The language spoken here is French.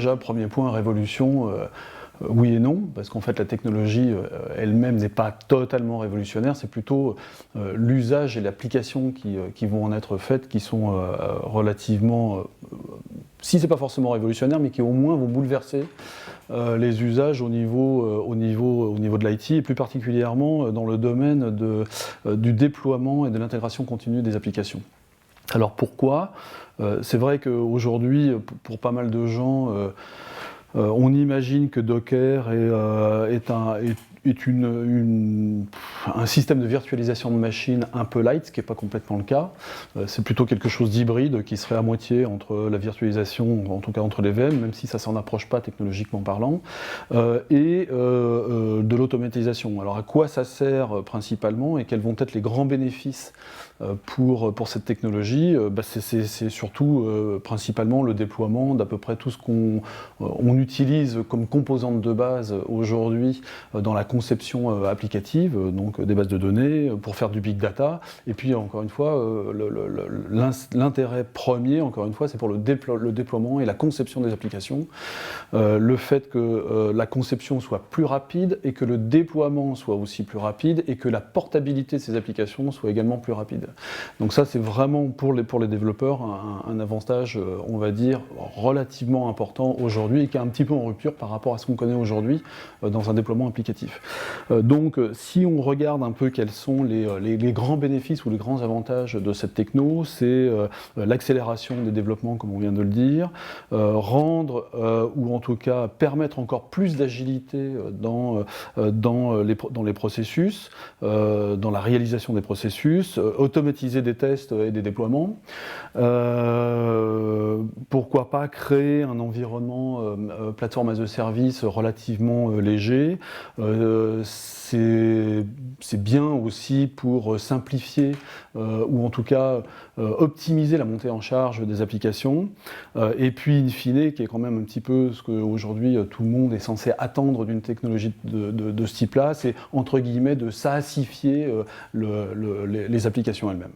déjà, premier point, révolution. Oui et non, parce qu'en fait la technologie elle-même n'est pas totalement révolutionnaire, c'est plutôt l'usage et l'application qui vont en être faites, qui sont relativement, si c'est pas forcément révolutionnaire, mais qui au moins vont bouleverser les usages au niveau de l'IT, et plus particulièrement dans le domaine du déploiement et de l'intégration continue des applications. Alors pourquoi ? C'est vrai qu'aujourd'hui, pour pas mal de gens, on imagine que Docker est un système de virtualisation de machines un peu light, ce qui n'est pas complètement le cas. C'est plutôt quelque chose d'hybride qui serait à moitié entre la virtualisation, en tout cas entre les VM, même si ça ne s'en approche pas technologiquement parlant, et de l'automatisation. Alors à quoi ça sert principalement et quels vont être les grands bénéfices pour cette technologie? C'est surtout principalement le déploiement d'à peu près tout ce qu'on utilise comme composante de base aujourd'hui dans la conception applicative, donc des bases de données, pour faire du big data. Et puis encore une fois, l'intérêt premier, encore une fois, c'est pour le déploiement et la conception des applications. Le fait que la conception soit plus rapide et que le déploiement soit aussi plus rapide et que la portabilité de ces applications soit également plus rapide. Donc ça, c'est vraiment pour les développeurs un avantage, on va dire, relativement important aujourd'hui et qui est un petit peu en rupture par rapport à ce qu'on connaît aujourd'hui dans un déploiement applicatif. Donc si on regarde un peu quels sont les grands bénéfices ou les grands avantages de cette techno, c'est l'accélération des développements, comme on vient de le dire, rendre ou en tout cas permettre encore plus d'agilité dans les processus, dans la réalisation des processus, automatiser des tests et des déploiements. Pourquoi pas créer un environnement plateforme as a service relativement léger. C'est bien aussi pour simplifier ou en tout cas optimiser la montée en charge des applications. Et puis, in fine, qui est quand même un petit peu ce qu'aujourd'hui tout le monde est censé attendre d'une technologie de ce type-là, c'est entre guillemets de SaaSifier les applications elles-mêmes.